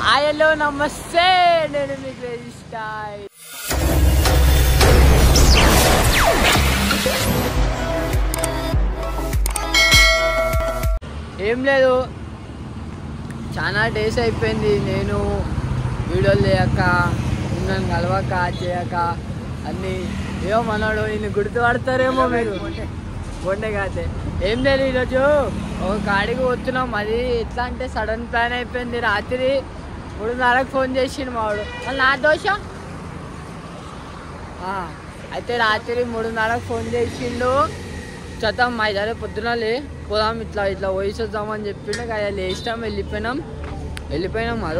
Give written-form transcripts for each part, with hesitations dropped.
Hello నమస్తే, నేను మీ crazy star. ఏం లేదు, చాలా డేస్ అయిపోయింది నేను వీడియోలు చేయక, నన్ను కలవక చేయక అన్నీ. ఏమో మనోడు ఈయన గుర్తుపడతారేమో మీరు, బొండే కాదే. ఏం లేదు, ఈరోజు ఒక కాడికి పోతున్నాం. అది ఎట్లా అంటే సడన్ ప్లాన్ అయిపోయింది. రాత్రి 3:30కి ఫోన్ చేసిండు మావాడు. మళ్ళీ నా దోష అయితే రాత్రి 3:30కి ఫోన్ చేసిండు. చతాం 5 పొద్దున పోదాం, ఇట్లా పోయిసొద్దామని చెప్పిండు. కదా లేచినాం, వెళ్ళిపోయినాం. అది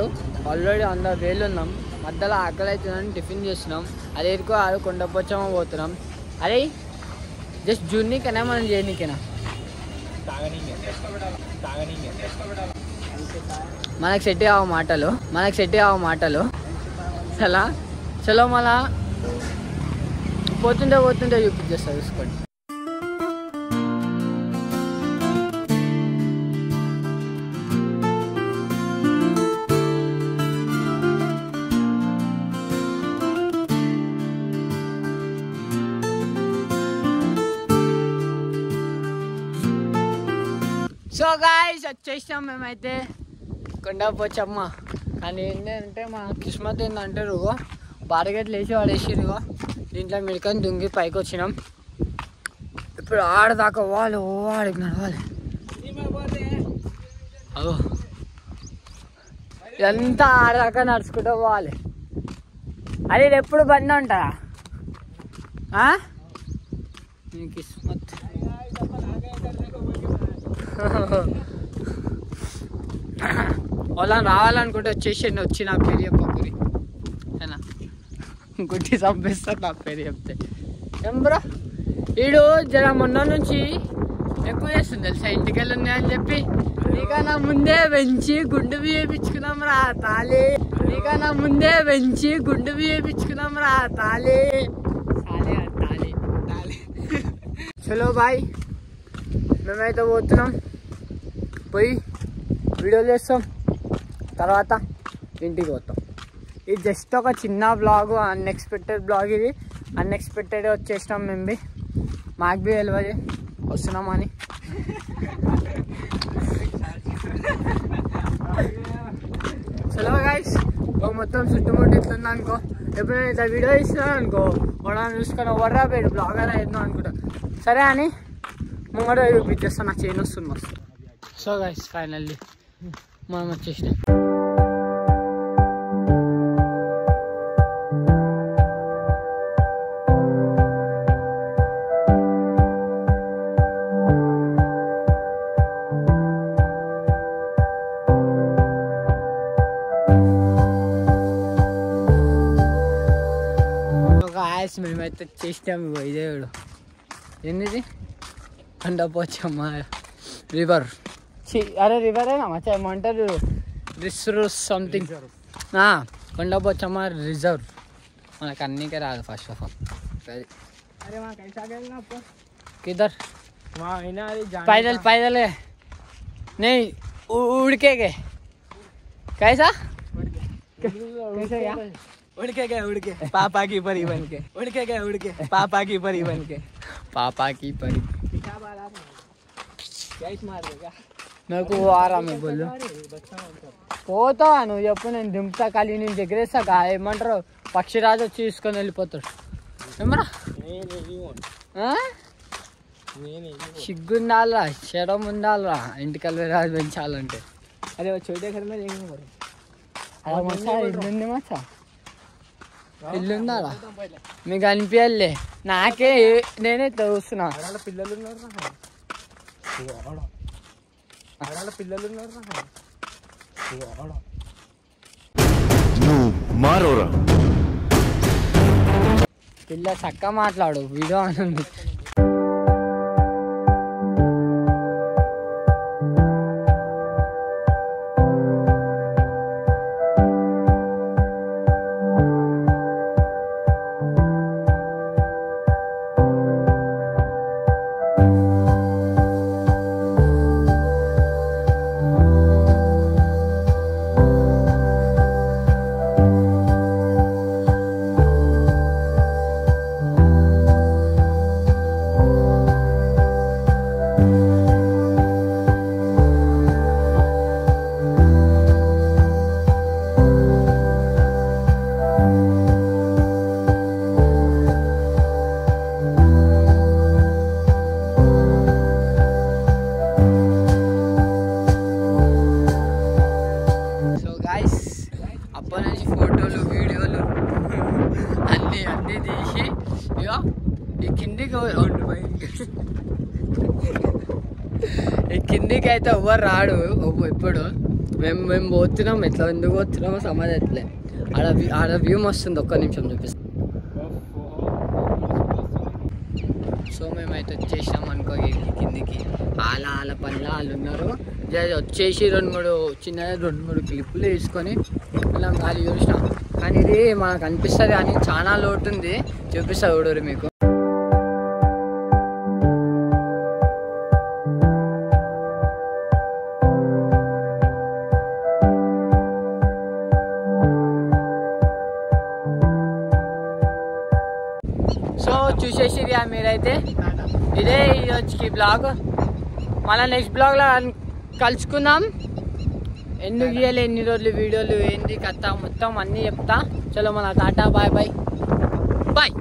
ఆల్రెడీ 100 వేలు ఉన్నాం. మధ్యలో ఆకలి అవుతుందని టిఫిన్ చేసినాం. అది ఎదుకో అది కొండపోచమ్మ పోతున్నాం. అరే జస్ట్ జూన్నీకైనా మనం చేయనీకైనా మనకు సెట్ కావు మాటలు. చలో మళ్ళా పోతుంటే చూపించేస్తా, చూసుకోండి. సో గాయ్స్ వచ్చేసాం మేమైతే కొండపోచమ్మ. కానీ ఏంటంటే మా కిస్మత్ ఏంటంటే రుగో బారగెట్లు వేసి వాడేసిరుగో దీంట్లో మిడకని దుంగి పైకి వచ్చినాం. ఇప్పుడు ఆడదాకా వాళ్ళు ఆడికి నడవాలి. అదో ఇదంతా ఆడదాకా నడుచుకుంటూ పోవాలి. అది ఎప్పుడు బండి ఉంటారా నీ కిస్మత్. వాళ్ళని రావాలనుకుంటే వచ్చి నా పేరు చెప్పకూరి ఏనా, గుడ్డి చంపేస్తారు నా పేరు చెప్తే. ఏం బ్రో వీడు జర మొన్న నుంచి ఎక్కువ చేస్తుంది తెలుసా, ఇంటికెళ్ళి ఉన్నాయని చెప్పి. నీకన్నా ముందే పెంచి గుండు వేయించుకున్నాం రా తాళి, చలో బాయ్, మేమైతే పోతున్నాం. పోయి వీడియోలు చేస్తాం, తర్వాత ఇంటికి పోతాం. ఇది జస్ట్ ఒక చిన్న బ్లాగ్, అన్ఎక్స్పెక్టెడ్ బ్లాగ్. ఇది అన్ఎక్స్పెక్టెడ్ వచ్చేసినాం మేము. మాకు బి తెలియదు వస్తున్నామని. చలో గైస్, మొత్తం చుట్టుముట్టు ఇట్లుంది అనుకో. ఎప్పుడైనా ఇట్లా వీడియో ఇస్తున్నాను అనుకో, మనం చూసుకొని ఎవర్రా పేరు బ్లాగర్ అవుతున్నాం అనుకుంటా. సరే అని ముంగడ చూపించేస్తాను, నాకు చైన్ వస్తుంది మస్తు. సో గైస్ ఫైనల్లీ మనం వచ్చేసినాం. మేమైతే చేసినాము. ఇదేవుడు ఏంది కొండపోచమ్మ రివర్. అరే రివరేనా మచ్చా, ఏమంటారు రిసర్వ్ సంథింగ్. కొండపోచమ్మ రిజర్వ్. మనకు అన్నికే రాదు ఫస్ట్ ఆఫ్ ఆల్. किधर पैदल है नहीं, उड़ के कैसा उड़ के पापा की परी बन के उड़ के पापा की परी बन के నాకు ఆరా మేము బోలు పోతావా నువ్వు చెప్పు, నేను దింపుతా. ఖాళీ నేను దగ్గరేస్తా. ఏమంటారు పక్షిరాజు వచ్చి తీసుకొని వెళ్ళిపోతాడు. ఏమరా సిగ్గుండాలరా, శరం ఉండాలరా ఇంటికల్ రాజు పెంచాలంటే. అదే చోటే ఇల్లుంది మచ్చా, ఇల్లుందా మీకు అనిపించాలే. నాకే నేనే చూస్తున్నా. పిల్లలు ఉన్నారు, పిల్ల చక్కగా మాట్లాడు వీడియో అని. గాయస్ అప్పటి నుంచి ఫోటోలు వీడియోలు అన్నీ తీసి ఇక ఈ కిందికి ఈ కిందికి అయితే ఎవ్వరు రాడు ఎప్పుడు మేము పోతున్నాం ఎట్లా ఎందుకు పోతున్నామో సమాధి ఎట్లే ఆడ వ్యూ వస్తుంది. ఒక్క నిమిషం చూపిస్తాం. సో మేమైతే వచ్చేసాం అనుకో కిందికి. వాళ్ళ పనిలో వాళ్ళు ఉన్నారు. వచ్చేసి 2-3 క్లిప్పులు తీసుకొని ఇలా గాలి చూసినాం. కానీ ఇది మనకు అనిపిస్తుంది కానీ చాలా లోటు ఉంది. చూపిస్తా చూడరు మీకు. సో చూసేసిగా మీరైతే ఇదే ఈరోజుకి బ్లాగ్. మళ్ళీ నెక్స్ట్ బ్లాగ్లో కలుసుకుందాం. ఎందుకు ఇవ్వాలి ఎన్ని రోజులు వీడియోలు ఏంటి కథ మొత్తం అన్నీ చెప్తా. చలో మన టాటా బాయ్ బాయ్ బాయ్.